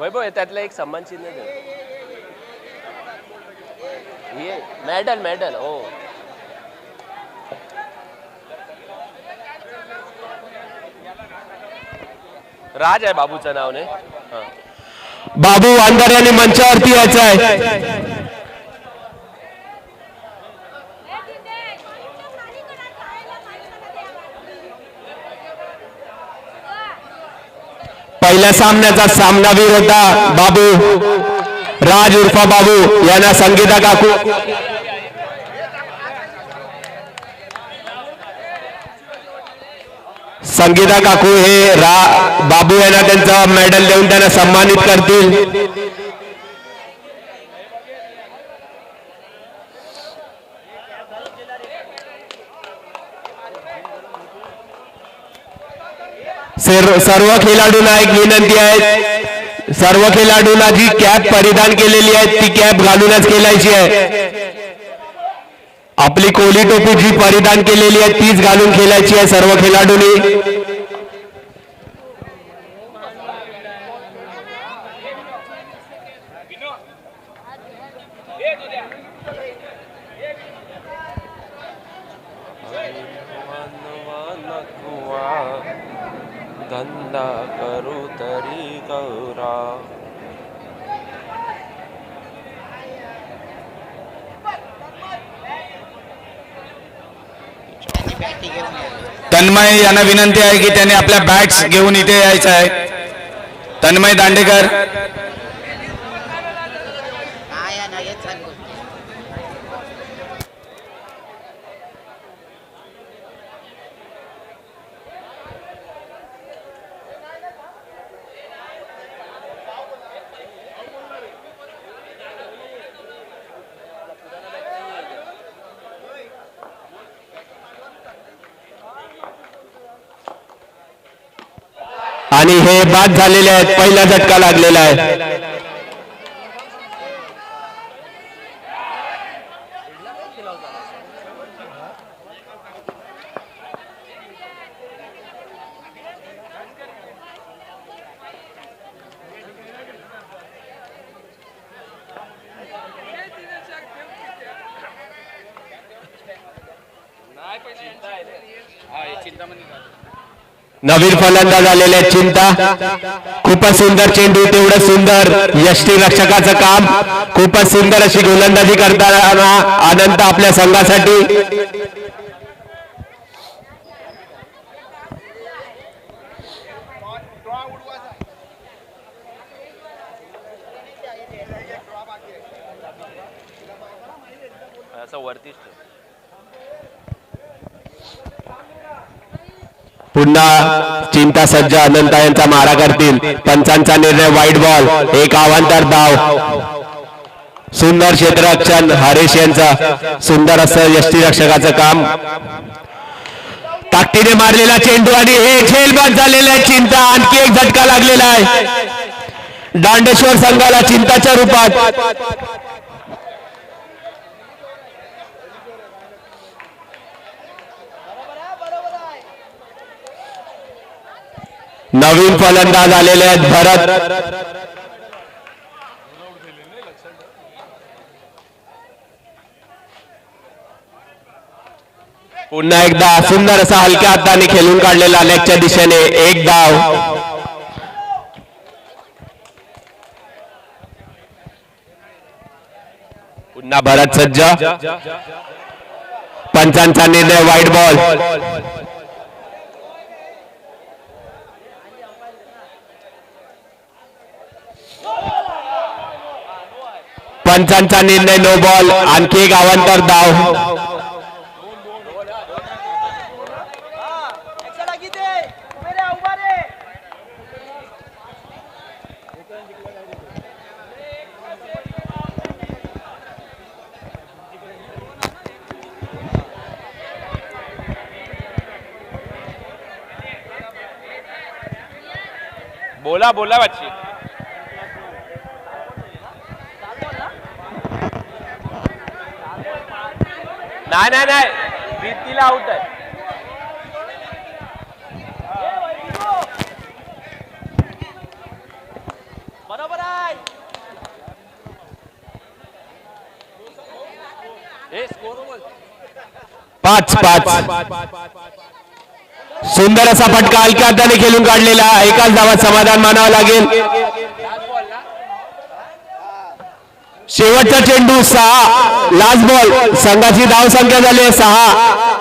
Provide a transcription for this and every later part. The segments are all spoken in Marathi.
वैभव त्यातलं एक सन्मान चिन्ह दे. ये मेडल मेडल हो. राज आहे बाबूचं नाव ने. बाबू वांदर यांनी मंचावरती यायचं आहे. पहिल्या सामन्याचा सामनावीर होता बाबू. राज उर्फा बाबू यांना संगीता काकू हे बाबू यांना त्यांचा मेडल देऊन त्यांना सन्मानित करतील. सर्व खेळाडूंना एक विनंती आहे. सर्व खेळाडूंना जी कॅप परिधान केलेली आहे ती कॅप घालूनच खेळायची आहे. आपली कोली टोपी जी परिधान केलेली आहे तीच घालून खेळायची आहे सर्व खेळाडूंनी. धंदा करू तरी गौरा. तन्मय यांना विनंती आहे की त्यांनी आपल्या बॅट्स घेऊन इथे यायचं आहे. तन्मय दांडेकर. आणि हे बाद झालेले आहेत. पहिला झटका लागलेला आहे. नवीन फलंदाज आलेले चिंता. खूपच सुंदर चेंडू. तेवढं सुंदर यष्टी रक्षकाचं काम. खूपच सुंदर अशी गोलंदाजी करताना आनंद आपल्या संघासाठी. वरतीच पुन्हा चिंता सज्ज अनंता यांचा मारा करतील. पंचांचा निर्णय वाईट बॉल. एक अवांतर धाव. सुंदर क्षेत्ररक्षण हरीश यांचा. सुंदर असं यष्टीरक्षकाचं काम. ताकदीने मारलेला चेंडू आणि हे खेळ बाद झालेला आहे. चिंता आणखी एक झटका लागलेला आहे दांडेश्वर संघाला चिंताच्या रूपात. नवीन फलंदाज आलेले आहेत भरत. पुन्हा एकदा सुंदर असा हलक्या हाताने खेळून काढलेला लेगच्या दिशेने एक धाव. पुन्हा भरत सज्ज. पंचांचा निर्णय वाईट बॉल. पंचांचा निर्णय नो बॉल. आणखी एक अवांतर धाव. बोला बोला बच्ची. नाही नाही नाही भीतीला आउट आहे. 5 सुंदर असा फटका हलक्या हाताने खेळून काढलेला एकाच धावात समाधान मानावं लागेल. शेवटचा चेंडू 6 लास्ट बॉल संघाची धाव संख्या झाली आहे 6.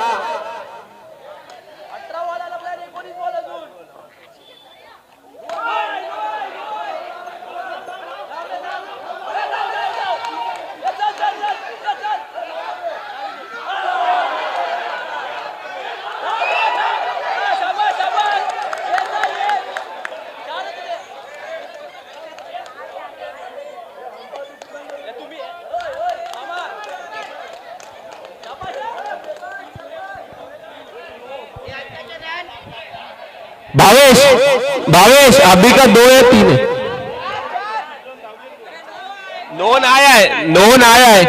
भावेश अभी का 2 या 3 है. नोन आया है. नोन आया है.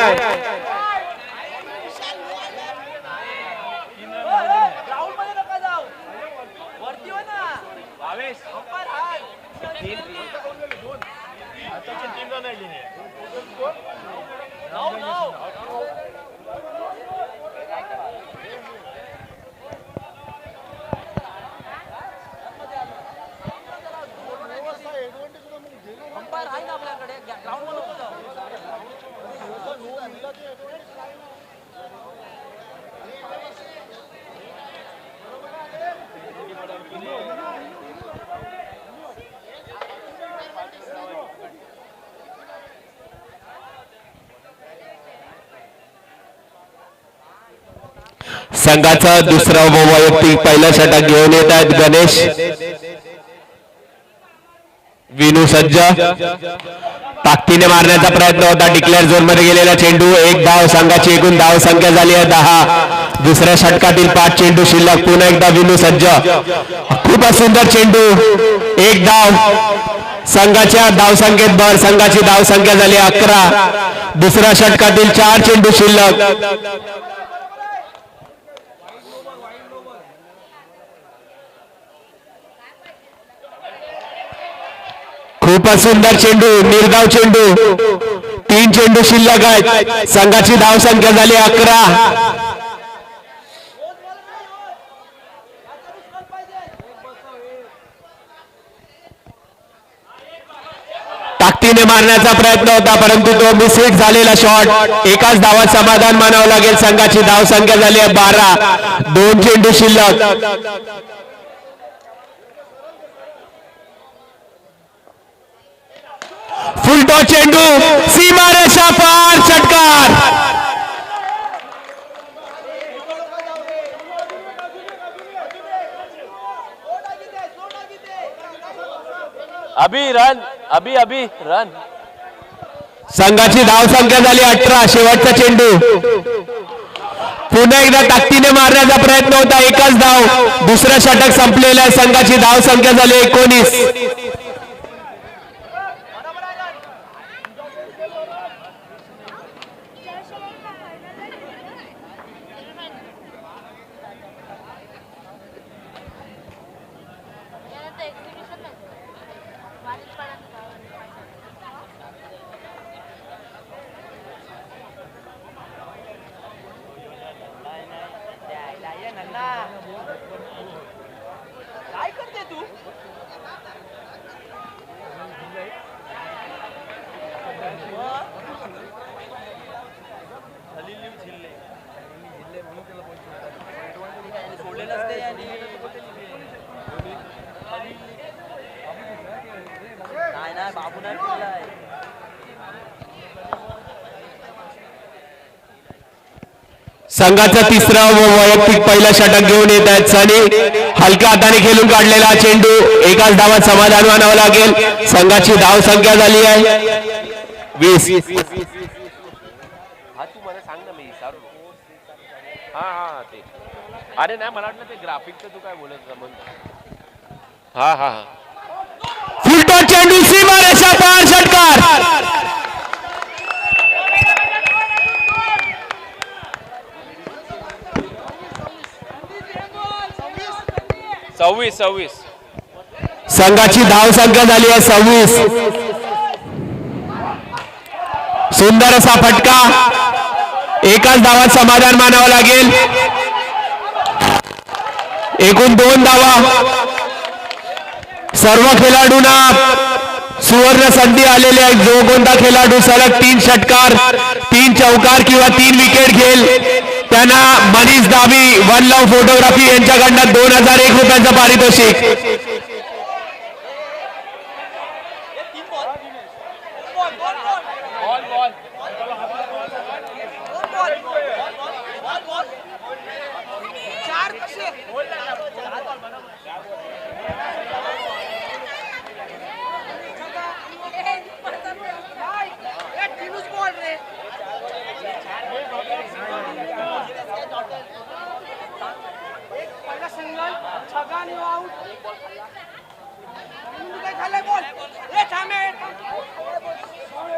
संघाचा दुसरा वैयक्तिक पहिला षटक घेऊन येत आहेत गणेश. विनू सज्ज ताकदीने मारण्याचा प्रयत्न होता. डिक्लेअर झोन मध्ये गेलेला चेंडू 1 धाव. संघाची एकूण धाव संख्या झाली आहे 10. दुसऱ्या षटकातील 5 चेंडू शिल्लक. पुन्हा एकदा विनू सज्ज खूपच सुंदर चेंडू 1 धाव. संघाच्या धाव संख्येत भर. संघाची धाव संख्या झाली 11. दुसऱ्या षटकातील 4 चेंडू शिल्लक. खूपच सुंदर चेंडू निर्धाव चेंडू 3 चेंडू शिल्लक आहेत. संघाची धाव संख्या झाली 11. ताकदीने मारण्याचा प्रयत्न होता परंतु तो मिसहिट झालेला शॉट. एकाच धावात समाधान मानावं लागेल. संघाची धाव संख्या झाली आहे 12. 2 चेंडू शिल्लक. फुलटॉस चेंडू सीमारेषा पार षटकार. अभी रन. अभी रन. संघाची धाव संख्या झाली 18. शेवटचा चेंडू पुन्हा एकदा ताकदीने मारण्याचा प्रयत्न होता. एकच धाव. दुसरं षटक संपलेलं आहे. संघाची धाव संख्या झाली 19. काय करते तू? नाही बाबू नाही केलाय. संघाचा तिसरा व वैयक्तिक पहिला षटक घेऊन येत आहेत सनी. हलक्या हाताने खेळून काढलेला चेंडू एकाच धावात समाधान मानावं लागेल. संघाची धाव संख्या झाली आहे 20. हा तू मला सांग ना मी विचारू. हा ते अरे नाही मला वाटलं ते ग्राफिकचं तू काय बोलत होता म्हणून. हा फुलटॉस चेंडू सीमारेषा पार षटकार. 26. संघाची धाव संख्या झाली आहे 26. सुंदर असा फटका एकाच धावात समाधान मानावं लागेल. एकूण 2 धावा. सर्व खेळाडूंना सुवर्ण संधी आलेली आहे. जो कोणता खेळाडू सलग 3 षटकार 3 चौकार किंवा 3 विकेट घेईल त्यांना मनीष दावी वन लव फोटोग्राफी यांच्याकडनं 2001 रुपयांचं पारितोषिक. चार कसे बॉल रे पहिला सिंगल छगा आणि आउट काय खाल्लाय बॉल ए थांबे पहिला बॉल 1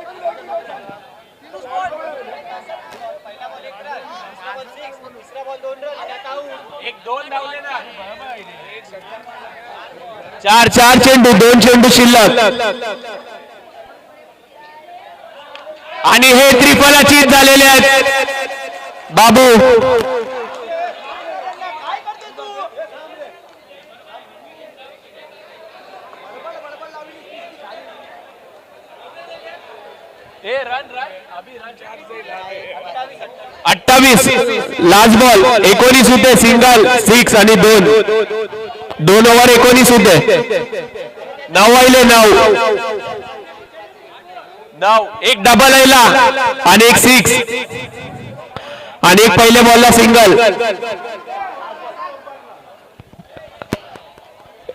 रन दुसरा बॉल 6 दुसरा बॉल 2 रन त्यात आउट 1-2 धावले ना. 4 चेंडू 2 चेंडू शिल्लक आणि हे त्रिफलाचीत झालेले आहेत. बाबू काय करते तू ए रन रन अभी रन 28 लास्ट बॉल 19 होते. सिंगल 6 आणि 2 ओव्हर 19 होते. 9 आले 9 एक डबल आयला आणि एक 6 आणि एक पहिल्या बॉलला सिंगल.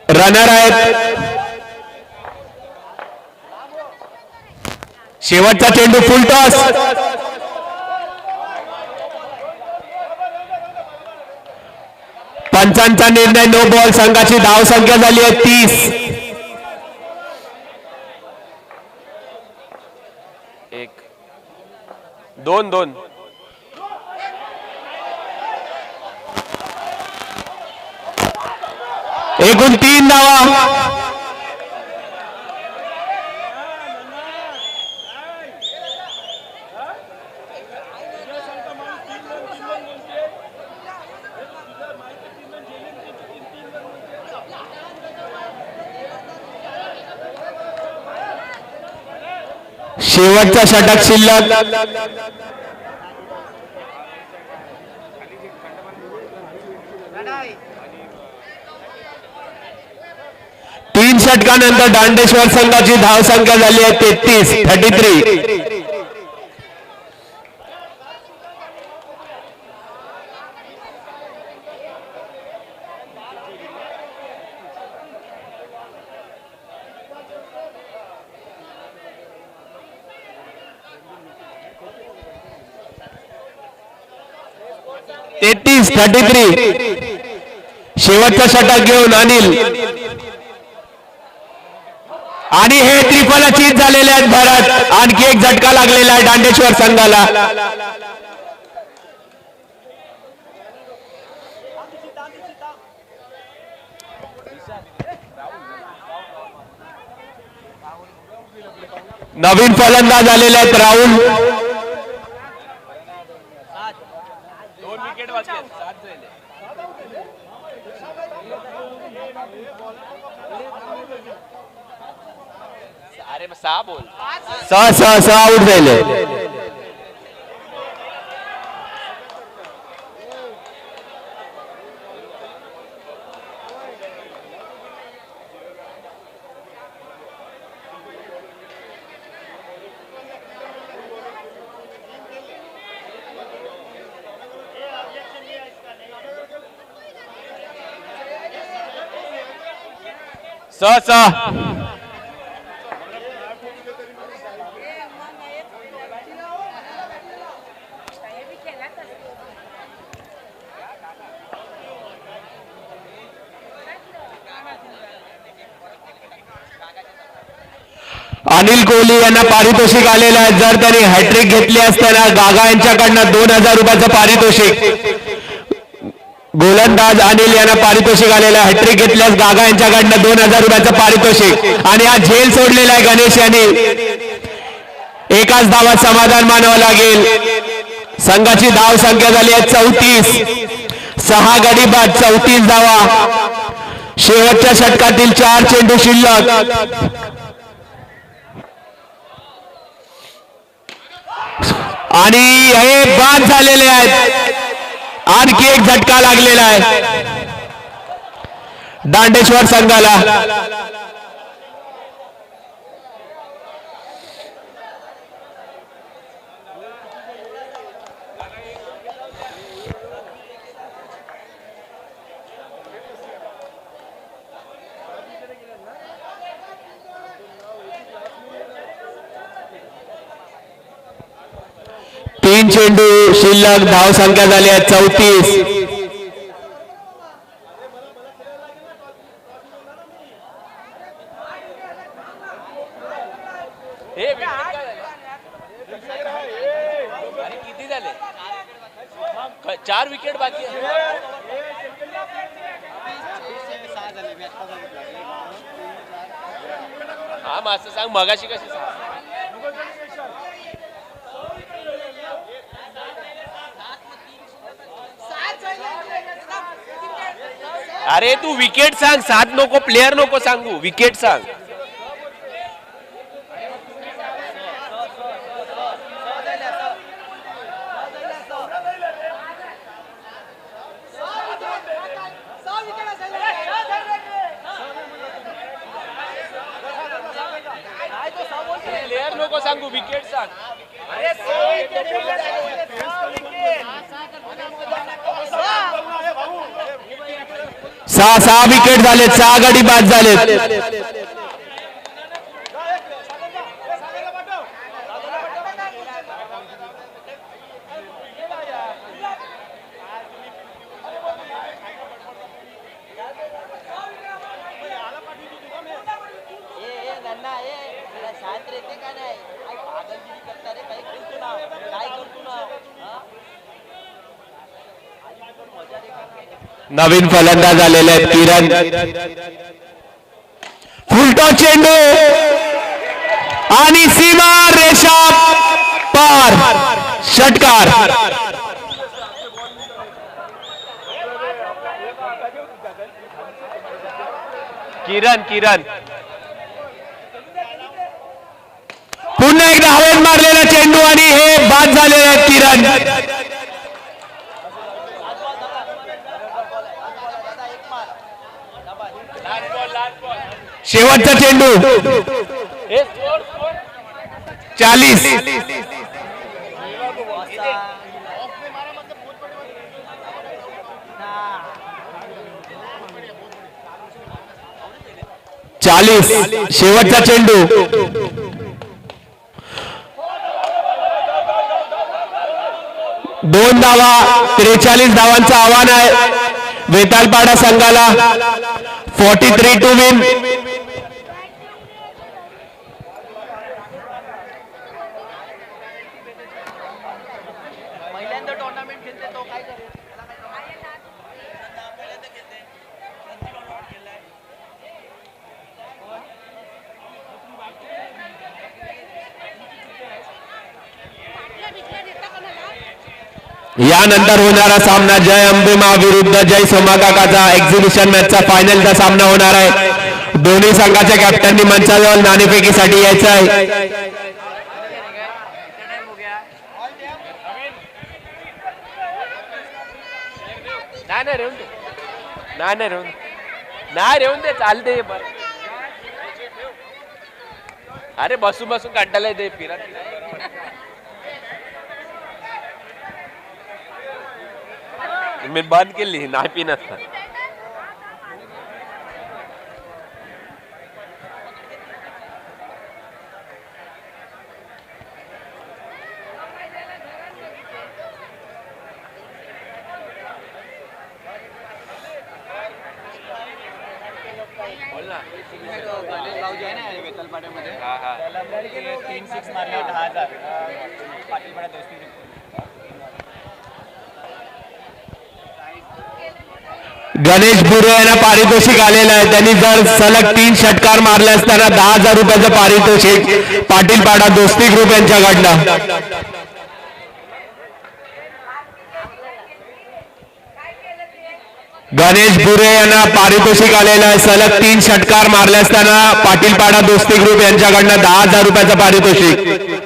रनर आहेत. शेवटचा चेंडू फुल टॉस. पंचांचा निर्णय नो बॉल. संघाची धाव संख्या झाली आहे 30. 1-2 एकूण 3 धावा. शेवटचा षटक शिल्लक. तीन षटकानंतर दांडेश्वर संघाची धाव संख्या झाली आहे 33. शेवटचा षटक घेऊन अनिल आणि हे त्रिफलाचीत झालेले आहेत. भरत आणखी एक झटका लागलेला आहे दांडेश्वर संघाला. नवीन फलंदाज आलेले आहेत राहुल. 2 विकेट बाकी आहेत. 7 झाले. अरे 6 बोल. 6 आउट झाले. अनिल कोहली यांना पारितोषिक आलेलं आहे. जर त्यांनी हॅट्रिक घेतली असताना गागा यांच्याकडनं 2000 रुपयाचं पारितोषिक. गोलंदाज अनिल यांना पारितोषिक आलेलं आहे. हॅट्रिक घेतल्यास गागा यांच्याकडनं 2000 रुपयाचं पारितोषिक. आणि हा झेल सोडलेला आहे गणेश यांनी. एकाच धावात समाधान मानावं लागेल. संघाची धाव संख्या झाली आहे 34. 6 गडी बाद 34 धावा. शेवटच्या षटकातील 4 चेंडू शिल्लक. आणि हे बाद झालेले आहेत. आणखी एक झटका लागलेला आहे दांडेश्वर संघाला. तीन चेंडू शिल्लक. धाव संख्या झाली आहे 34. किती झाले? 4 विकेट बाकी आहे. हा मग असं सांग मगाशी कशी अरे तू विकेट सांग. 7 नको प्लेयर नको सांगू विकेट सांग. प्लेयर नको सांगू विकेट सांग. 6 विकेट झालेत. 6 गडी बाद झालेत. नवीन फलंदाज आलेले आहेत किरण. फुलटॉस चेंडू आणि सीमा रेषा पार. षटकार. किरण किरण पुन्हा एकदा हवेत मारलेला चेंडू आणि हे बाद झालेले आहेत किरण. शेवटचा चेंडू 40. शेवटचा चेंडू. दोन धावा. 43 धावांचं आव्हान आहे वेतालपाडा संघाला. 43 टू विन. यानंतर होणारा सामना जय अंबेमा विरुद्ध जय सोमाकाकाचा एक्झिबिशन मॅचचा फायनलचा सामना होणार आहे. दोन्ही संघाच्या कॅप्टननी मंचाजवळ नाणेफेकीसाठी यायचं आहे. नाही रेवून दे चालते. अरे बसून बसून कंटाळा येते फिरत. मी बंद केली नाही पिणत. गणेश बुरे यांना पारितोषिक आलेलं आहे. त्यांनी जर सलग 3 षटकार मारले असताना 10,000 रुपयाचं पारितोषिक पाटीलपाडा दोस्ती ग्रुप यांच्याकडनं. गणेश बुरे यांना पारितोषिक आलेलं आहे. सलग 3 षटकार मारले असताना पाटीलपाडा दोस्ती ग्रुप यांच्याकडनं 10,000 रुपयाचं पारितोषिक.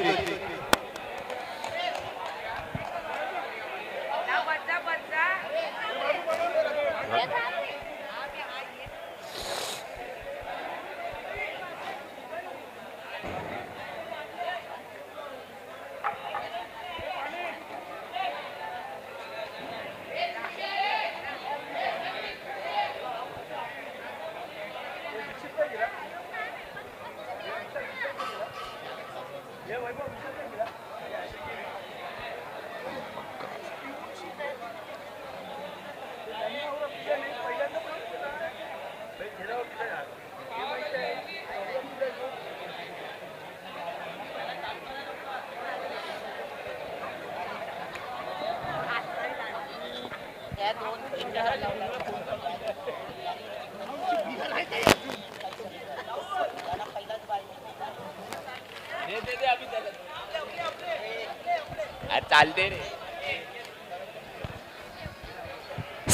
चालते रे.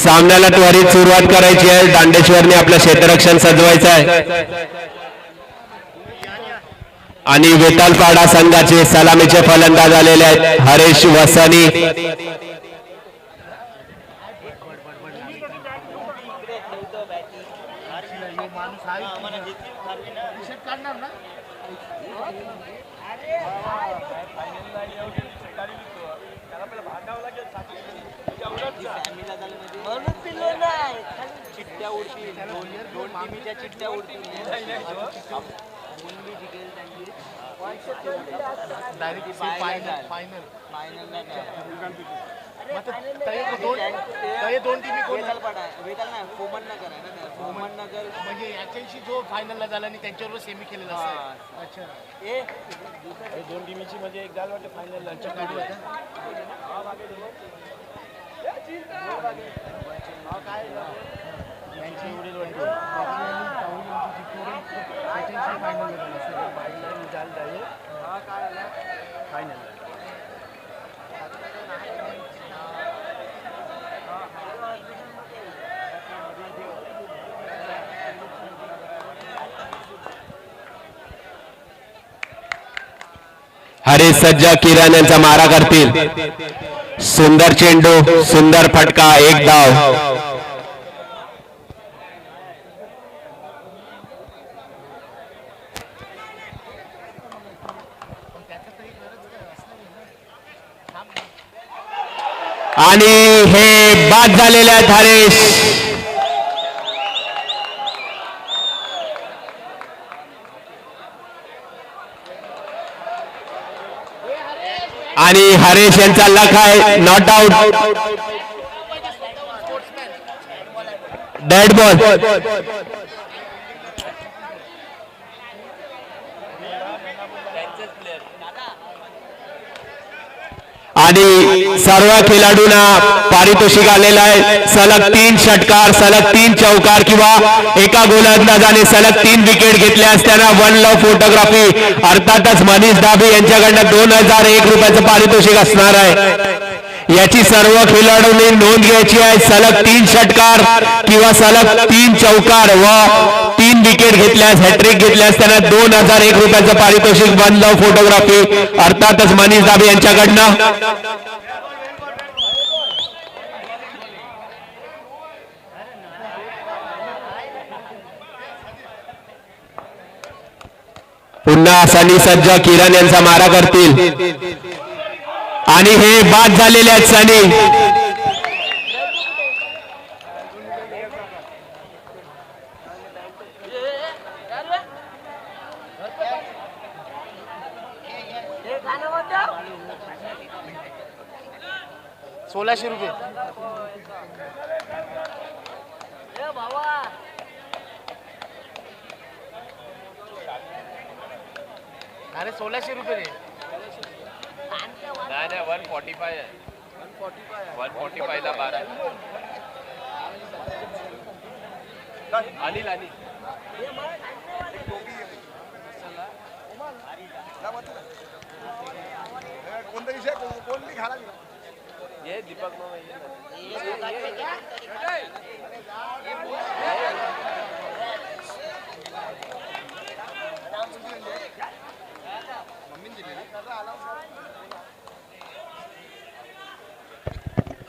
सामन्याला त्वरित सुरुवात करायची आहे. दांडेश्वरने आपलं क्षेत्ररक्षण सजवायचं आहे आणि वेतालपाडा संघाचे सलामीचे फलंदाज आलेले आहेत हरेश वसानी. चिट्ट्या उडतील, दोन टीमीच्या चिट्ट्या उडतील. दोन टीमी फोमननगर आहे ना. फोमननगर म्हणजे याच्याशी जो फायनलला झाला आणि त्यांच्याबरोबर सेमी केलेला असेल. अच्छा दोन टीमीची म्हणजे एक झालं वाटतं फायनलला गाडी हरेश सज्जा किरण यांचा मारा करतील. सुंदर चेंडू, सुंदर फटका, एक धाव. आणि हे बाद झालेले आहेत हरेश. आणि हरेश यांचा लक आहे नॉट आउट. Dead ball. आणि सर्व खेळाडूंना पारितोषिक आलेलं आहे. सलग 3 षटकार, सलग 3 चौकार किंवा एका गोलंदाजाने सलग 3 विकेट घेतल्या असताना वन लव फोटोग्राफी अर्थातच मनीष दाबे यांच्याकडनं 2001 रुपयाचं पारितोषिक असणार आहे. याची सर्व खेळाडूंनी नोंद घ्यायची आहे. सलग 3 षटकार किंवा सलग 3 चौकार व 3 विकेट घेतल्यास, हॅट्रिक घेतल्यास त्यांना 2001 रुपयाचं पारितोषिक वन लव फोटोग्राफी अर्थातच मनीष दाबे यांच्याकडनं. पुन्हा सनी सज्जा किरण यांचा मारा करतील आणि हे बाद झालेले आहेत सनी. ₹1600. अरे ₹1600 रे. नाही 145 आहे. 145 ला 12. अनिल अनिल ये दीपक मामा ये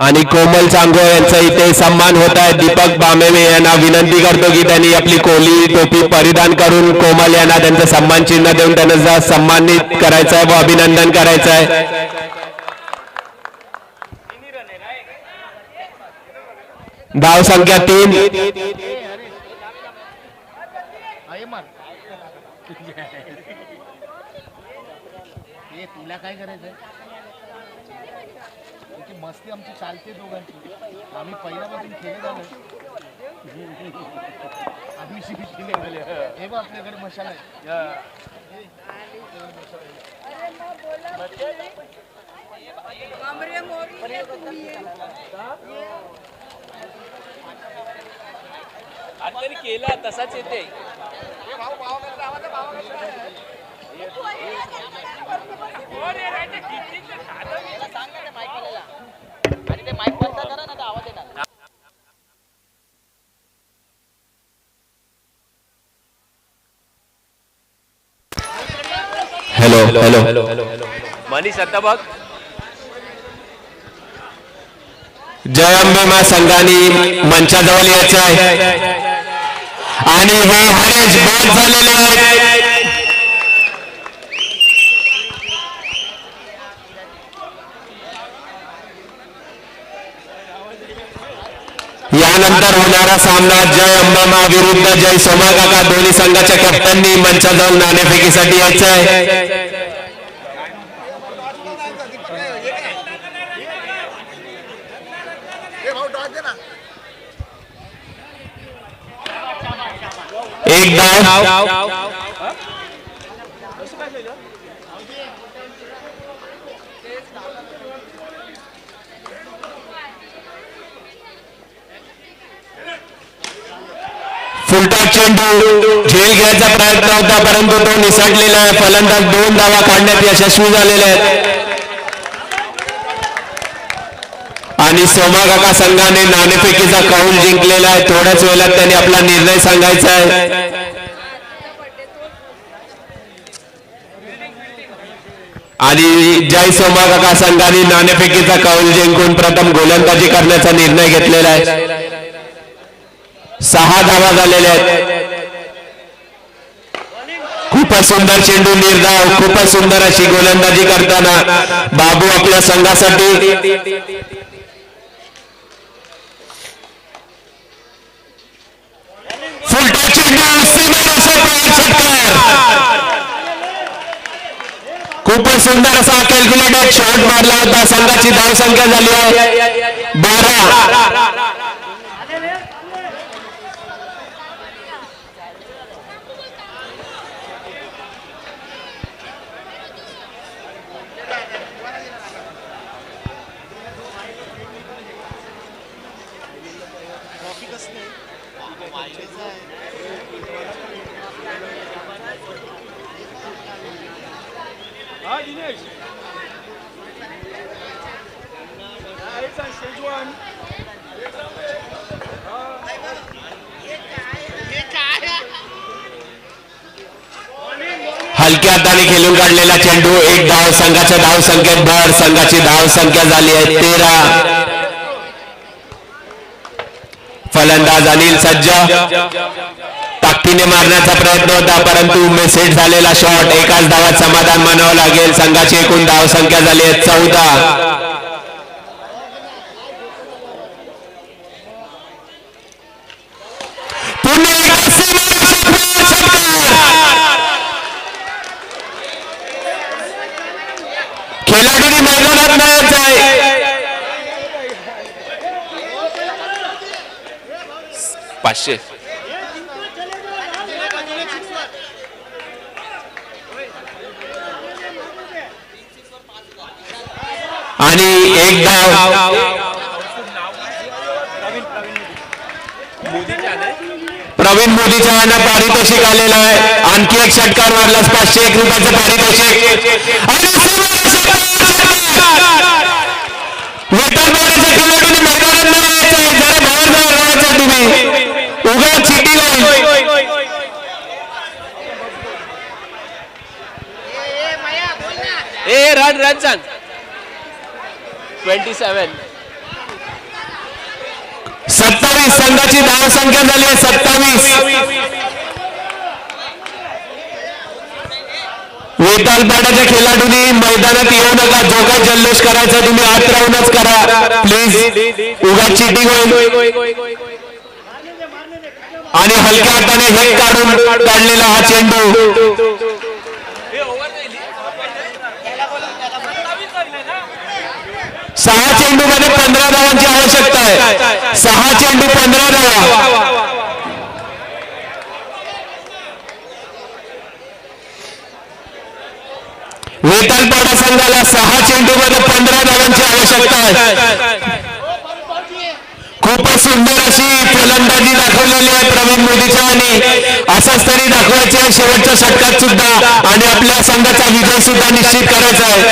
आणि कोमल चांगो यांचा इथे सन्मान होत आहे. दीपक बामेवे यांना विनंती करतो की त्यांनी आपली कोली टोपी परिधान करून कोमल यांना त्यांचं सन्मान चिन्ह देऊन त्यांना सन्मानित करायचं आहे व अभिनंदन करायचं आहे. धाव संख्या 3. तुला काय करायचंय? मस्ती आमची चालते दोघांची. आम्ही पहिल्यापासून खेळत आलो. आम्ही शिकले हे बघ आपल्याकडे मशाला आहे. आता केला तसाच येते. हॅलो मनीष आता बघ. जय अंबे मा संघाने मंचाजवळ यायचं आहे आणि हे हरेश बाद झालेले आहेत. यानंतर होणारा सामना जय अंबामा विरुद्ध जय सोमा काका. दोन्ही संघाच्या कॅप्टननी मंचाजवळ नाणेफेकीसाठी यायचं आहे. एक धाव. फुलटा चेंडू झेल घ्यायचा प्रयत्न होता परंतु तो निसटलेला आहे. फलंदाज 2 धावा काढण्यात यशस्वी झालेले आहेत आणि सोमा काका संघाने नाणेफेकीचा कौल जिंकलेला आहे. थोड्याच वेळात त्यांनी आपला निर्णय सांगायचा आहे. आणि जय सोमा काका संघाने नाणेफेकीचा कौल जिंकून प्रथम गोलंदाजी करण्याचा निर्णय घेतलेला आहे. 6 धावा झालेल्या आहेत. खूपच सुंदर चेंडू निर्धाव. खूपच सुंदर अशी गोलंदाजी करताना बाबू आपल्या संघासाठी फुलटा चेंडू खूपच सुंदर असा कॅल्क्युलेटेड शॉट मारला होता. संघाची धाव संख्या झाली आहे 12. हलक्या हाताने खेळून काढलेला चेंडू. एक धाव. संघाच्या धाव संख्येत भर. संघाची धाव संख्या झाली आहे 13. फलंदाज अनिल सज्ज ताकदीने मारण्याचा प्रयत्न होता परंतु मेसेज झालेला शॉट. एकाच धावात समाधान मानावं लागेल. संघाची एकूण धाव संख्या झाली आहे 14. खेळाडूंनी मैदानात न्यायचं आहे. 500. आणि एक धाव. प्रवीण मोदीच्या यांना पारितोषिक आलेलं आहे. आणखी एक षटकार मारलास 501 रुपयाचं पारितोषिक. वेतन रन सांग. 27. 27 संघाची धाव संख्या झाली आहे 27. वेतालपाड्याच्या खेळाडूंनी मैदानात येऊ नका. जो काही जल्लोष करायचा तुम्ही आत राहूनच करा प्लीज. उगाच चिटिंग होईल. आणि हलक्या हाताने हे काढून काढलेला हा चेंडू. 6 चेंडू मध्ये 15 धावांची आवश्यकता आहे. 6 चेंडू 15 धावा. वेतालपाडा संघाला 6 चेंडू मध्ये 15 धावांची आवश्यकता आहे. खूपच सुंदर अशी फलंदाजी दाखवलेली आहे प्रवीण मोदीच्या आणि असंच तरी दाखवायचे आहे शेवटच्या षटकात सुद्धा आणि आपल्या संघाचा विजय सुद्धा निश्चित करायचा आहे.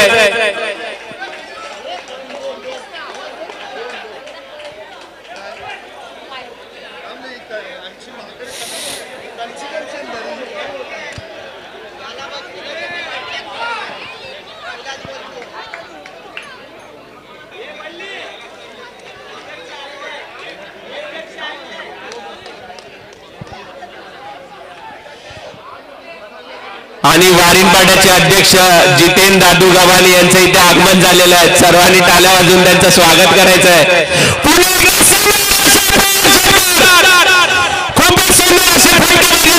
आणि वारिंपाड्याचे अध्यक्ष जितेंद्र दादू गव्हाणे यांचं इथे आगमन झालेलं आहे. सर्वांनी टाळ्या वाजवून त्यांचं स्वागत करायचं आहे. खूपच सुंदर असे फलंदाजी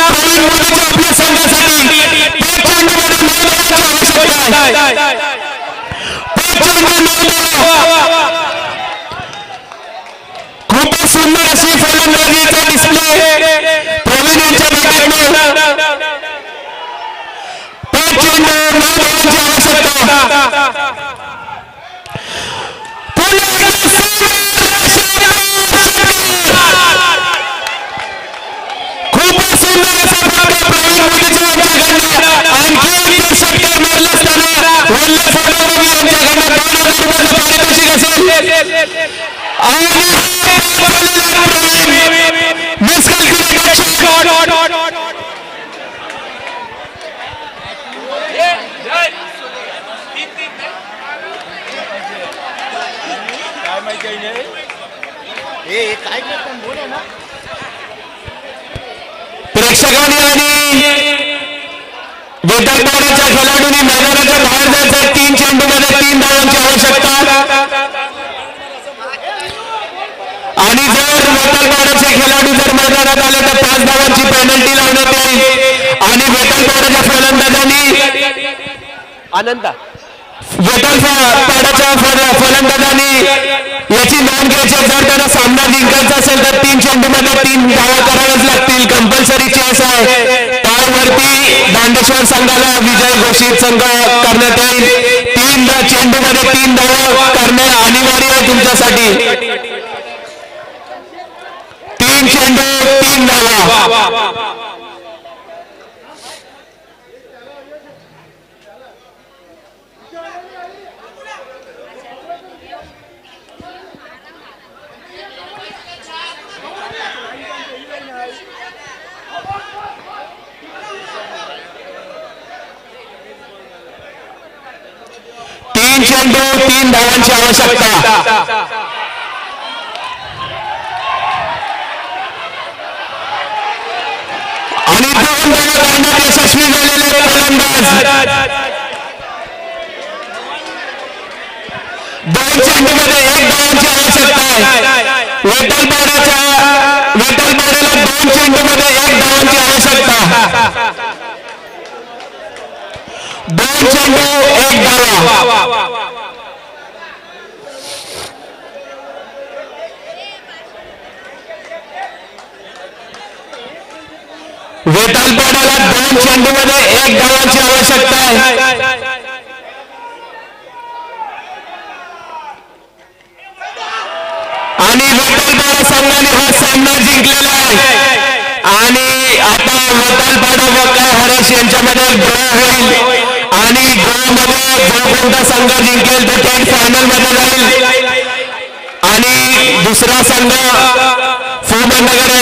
प्रवीण मोदीच्या आपल्या संघासाठी 5 चेंडूमध्ये 9 धावांची आवश्यकता आहे. 5 चेंडू 9 धावा. खूपच सुंदर अशी फलंदाजीचा डिस्प्ले प्रवीण यांच्या बॅटमॅन. 5 चेंडू 9 धावांची आवश्यकता. खूपच सुंदर असा फटका प्रवीण मोदीच्या यांच्याकडनं. आणखी एक षटकार मारला असताना वल्लभ फडणवीस यांच्याकडनं 2000 रुपयाचं पारितोषिक असेल. आणि प्रेक्षकांनी आणि वेतालपाड्याच्या खेळाडूंनी मैदानाच्या बाहेर जायचं. 3 चेंडू मध्ये 3 धावांची आवश्यकता. आणि जर वेतालपाड्याचे खेळाडू जर मैदानात आले तर 5 धावांची पेनल्टी लावण्यात येईल. आणि वेतालपाड्याच्या फलंदाजांनी आनंदा वेतालपाड्याच्या फलंदाजांनी याची नोंद घ्यायची. जर त्यांना सामना जिंकायचा असेल तर 3 चेंडू मध्ये 3 धावा कराव्याच लागतील. कंपल्सरी चेस आहे. त्यावरती दांडेश्वर संघाला विजय घोषित संघ करण्यात येईल. 3 चेंडू मध्ये 3 धावा करणे अनिवार्य आहे तुमच्यासाठी. 3 चेंडू 3 धावा. चेंडू 3 धावांची आवश्यकता. आणि 2 धावा करण्यात यशस्वी झालेले फलंदाज. 2 चेंडूमध्ये 1 धावांची आवश्यकता आहे. वेतालपाड्याला 2 चेंडूमध्ये 1 धावांची आवश्यकता. 2 चेंडू 1 धावा. वेतालपाड्याला 2 चेंडू मध्ये 1 धावांची आवश्यकता आहे. आणि वेतालपाडा संघाने हा सामना जिंकलेला आहे. आणि आता वेतालपाडा व काय हरेश यांच्यामध्ये ड्रॉ होईल. आणि ड्रॉ मध्ये जो कोणता संघ जिंकेल तो थेट फायनल मध्ये जाईल. आणि दुसरा संघ फोमनगर